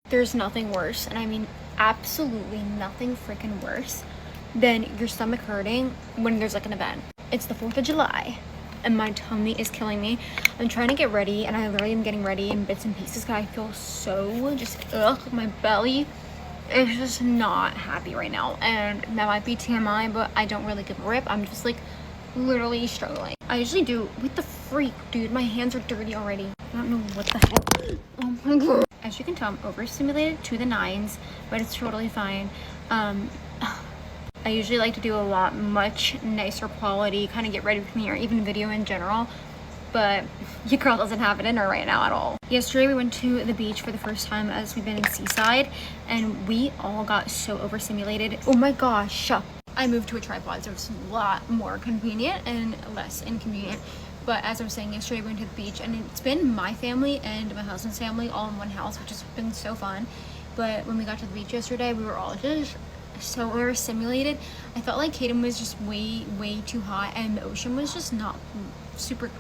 There's nothing worse, and I mean absolutely nothing freaking worse than your stomach hurting when there's like an event. It's the 4th of July and my tummy is killing me. I'm trying to get ready, and I literally am getting ready in bits and pieces because I feel so just my belly is just not happy right now, and that might be TMI, but I don't really give a rip. I'm just like literally struggling. I usually do. What the freak, dude? My hands are dirty already. I don't know what the hell. Oh my god. As you can tell, I'm overstimulated to the nines, but it's totally fine. I usually like to do a lot much nicer quality, kind of get ready with me, or even video in general, but your girl doesn't have it in her right now at all. Yesterday we went to the beach for the first time as we've been in Seaside, and we all got so overstimulated. Oh my gosh. I moved to a tripod, so it's a lot more convenient and less inconvenient. But as I was saying, yesterday we went to the beach, and it's been my family and my husband's family all in one house, which has been so fun. But when we got to the beach yesterday, we were all just so overstimulated. I felt like Kaden was just way too hot, and the ocean was just not super,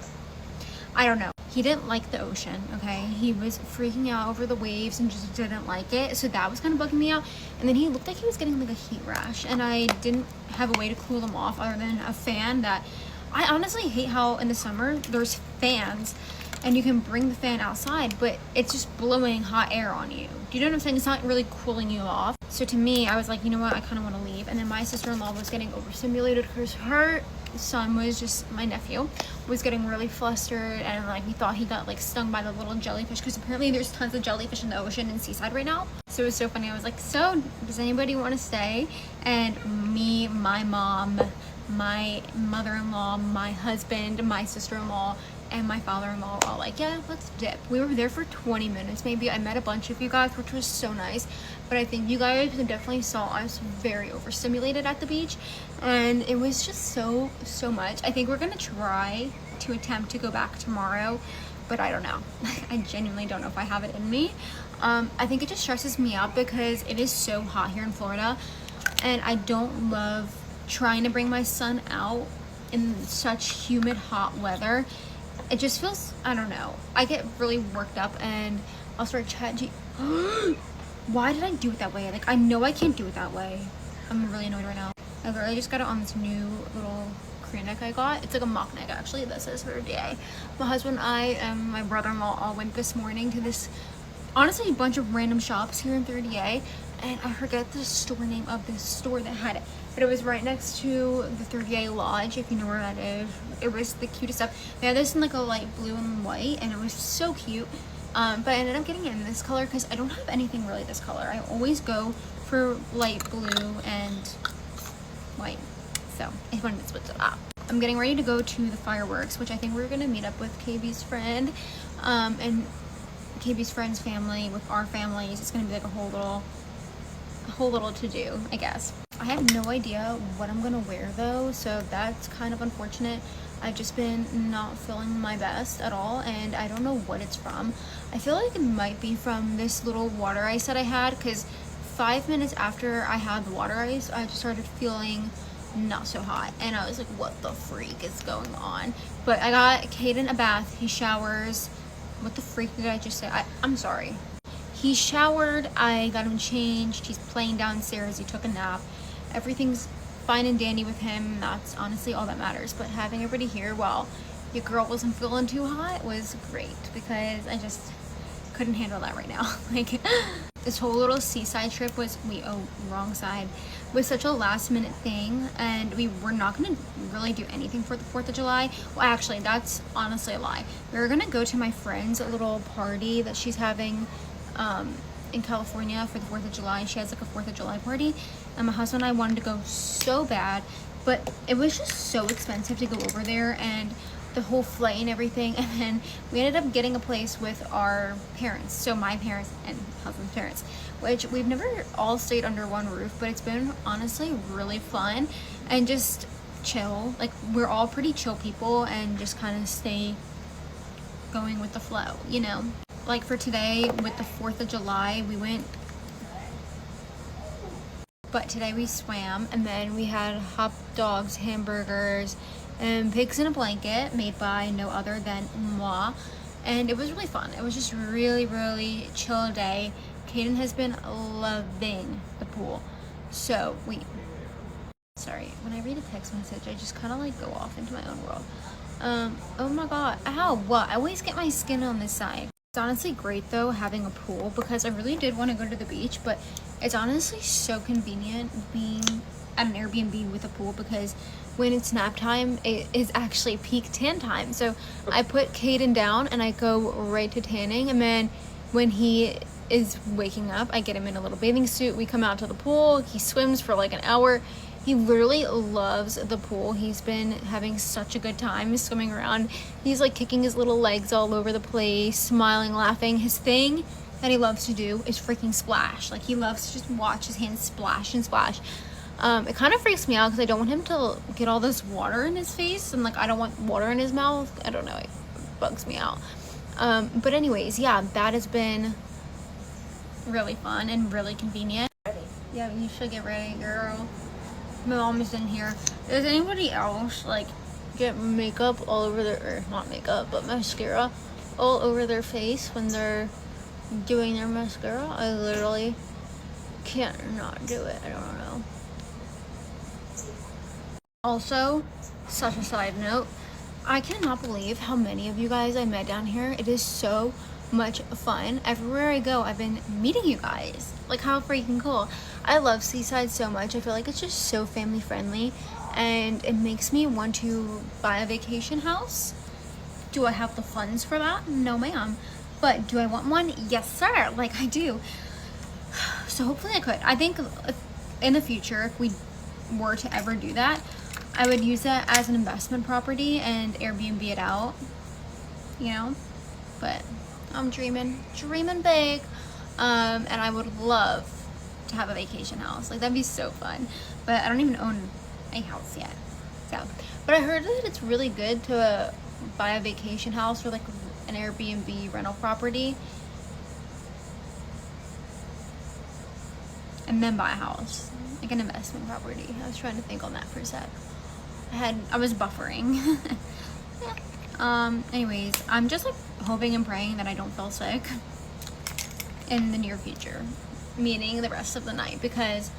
I don't know. He didn't like the ocean, okay? He was freaking out over the waves and just didn't like it. So that was kind of bugging me out. And then he looked like he was getting like a heat rash, and I didn't have a way to cool him off other than a fan. That I honestly hate how in the summer there's fans and you can bring the fan outside, but it's just blowing hot air on you. Do you know what I'm saying? It's not really cooling you off. So to me, I was like, you know what? I kind of want to leave. And then my sister-in-law was getting overstimulated because her son was just, my nephew, was getting really flustered, and like we thought he got like stung by the little jellyfish, because apparently there's tons of jellyfish in the ocean in Seaside right now. So it was so funny. I was like, so does anybody want to stay? And me, my mom, my mother-in-law, my husband, my sister-in-law, and my father-in-law were all like, yeah, let's dip. We were there for 20 minutes maybe. I met a bunch of you guys, which was so nice, but I think you guys definitely saw us very overstimulated at the beach, and it was just so much. I think we're gonna try to attempt to go back tomorrow, but I don't know. I genuinely don't know if I have it in me. I think it just stresses me out because it is so hot here in Florida, and I don't love trying to bring my son out in such humid hot weather. It just feels, I don't know, I get really worked up, and I'll start chatting. Why did I do it that way? Like, I know I can't do it that way. I'm really annoyed right now. I literally just got it on this new little crew neck I got. It's like a mock neck, actually. This is for DA. My husband and I and my brother-in-law all went this morning to this, honestly, a bunch of random shops here in 30A, and I forget the store name of this store that had it, but it was right next to the 30A Lodge, if you know where that is. It was the cutest stuff. They had this in like a light blue and white, and it was so cute. But I ended up getting it in this color because I don't have anything really this color. I always go for light blue and white, so I wanted to switch it up. I'm getting ready to go to the fireworks, which I think we're gonna meet up with KB's friend, and KB's friend's family with our families. It's gonna be like a whole little to do, I guess. I have no idea what I'm gonna wear though, so that's kind of unfortunate. I've just been not feeling my best at all, and I don't know what it's from. I feel like it might be from this little water ice that I had, because 5 minutes after I had the water ice, I just started feeling not so hot, and I was like, what the freak is going on? But I got Kaden a bath. He showers. What the freak did I just say? I'm sorry. He showered, I got him changed, he's playing downstairs, he took a nap. Everything's fine and dandy with him. That's honestly all that matters. But having everybody here while your girl wasn't feeling too hot was great, because I just couldn't handle that right now. Like, this whole little Seaside trip was, wrong side, was such a last minute thing, and we were not gonna really do anything for the 4th of July. Well, actually, that's honestly a lie. We were gonna go to my friend's little party that she's having in California for the 4th of July. She has like a 4th of July party, and my husband and I wanted to go so bad, but it was just so expensive to go over there, and the whole flight and everything. And then we ended up getting a place with our parents, so my parents and husband's parents, which we've never all stayed under one roof, but it's been honestly really fun and just chill. Like, we're all pretty chill people and just kind of stay going with the flow, you know? Like for today with the 4th of July, but today we swam, and then we had hot dogs, hamburgers, and pigs in a blanket made by no other than moi, and it was really fun. It was just really chill day, Caden has been loving the pool. So, sorry, when I read a text message, I just kind of like go off into my own world. Oh my god, ow, what? I always get my skin on this side. It's honestly great though having a pool because I really did want to go to the beach, but it's honestly so convenient being at an Airbnb with a pool because when it's nap time, it is actually peak tan time. So I put Caden down and I go right to tanning, and then when he is waking up, I get him in a little bathing suit. We come out to the pool. He swims for like an hour. He literally loves the pool. He's been having such a good time swimming around. He's like kicking his little legs all over the place, smiling, laughing. His thing that he loves to do is freaking splash. Like, he loves to just watch his hands splash and splash. It kind of freaks me out because I don't want him to get all this water in his face, and like I don't want water in his mouth. I don't know, it bugs me out. But anyways, yeah, that has been really fun and really convenient. Yeah, you should get ready, girl. My mom is in here. Does anybody else like get makeup all over their, or not makeup, but mascara all over their face when they're doing their mascara? I literally can't not do it. I don't know. Also, such a side note, I cannot believe how many of you guys I met down here. It is so much fun. Everywhere I go, I've been meeting you guys. Like, how freaking cool. I love Seaside so much. I feel like it's just so family friendly, and it makes me want to buy a vacation house. Do I have the funds for that? No, ma'am. But do I want one? Yes, sir. Like, I do. So hopefully I could. I think in the future, if we were to ever do that, I would use that as an investment property and Airbnb it out, you know. But I'm dreaming big, and I would love to have a vacation house. Like, that'd be so fun. But I don't even own a house yet. So, but I heard that it's really good to buy a vacation house or like an Airbnb rental property and then buy a house, like an investment property. I was trying to think on that for a sec. I was buffering. Anyways, I'm just like hoping and praying that I don't feel sick in the near future, meaning the rest of the night, because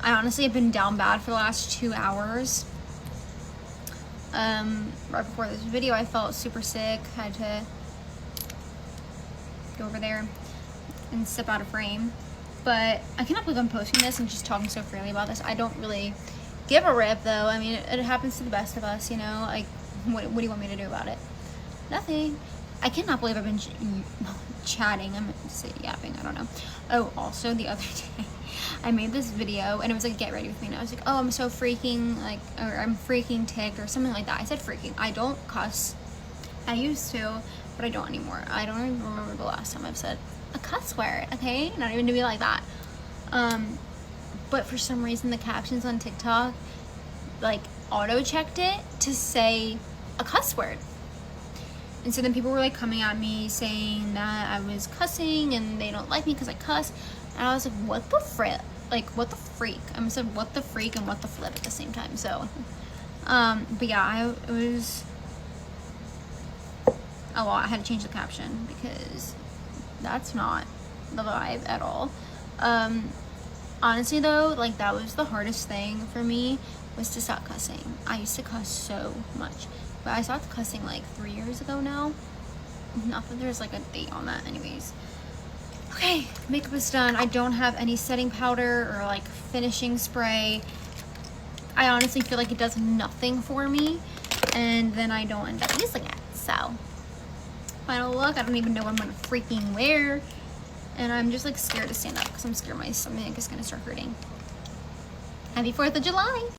I honestly have been down bad for the last 2 hours. Right before this video, I felt super sick, had to go over there and step out of frame. But I cannot believe I'm posting this and just talking so freely about this. I don't really give a rip, though. I mean, it happens to the best of us, you know? Like, what do you want me to do about it? Nothing. I cannot believe I've been chatting. I'm gonna say yapping. I don't know. Oh, also, the other day, I made this video, and it was like, get ready with me. And I was like, oh, I'm so freaking, like, or I'm freaking ticked, or something like that. I said freaking. I don't cuss. I used to, but I don't anymore. I don't even remember the last time I've said a cuss word, okay? Not even to be like that. But for some reason, the captions on TikTok, like, auto-checked it to say a cuss word. And so then people were like coming at me saying that I was cussing and they don't like me because I cuss. And I was like, what the frick? Like, what the freak? I said, what the freak and what the flip at the same time. So, but yeah, it was a lot. I had to change the caption because that's not the vibe at all. Honestly though, like, that was the hardest thing for me, was to stop cussing. I used to cuss so much. But I stopped cussing like 3 years ago now. Not that there's like a date on that, anyways. Okay, makeup is done. I don't have any setting powder or like finishing spray. I honestly feel like it does nothing for me, and then I don't end up using it. So, final look. I don't even know what I'm gonna freaking wear, and I'm just like scared to stand up because I'm scared my stomach is gonna start hurting. Happy 4th of July!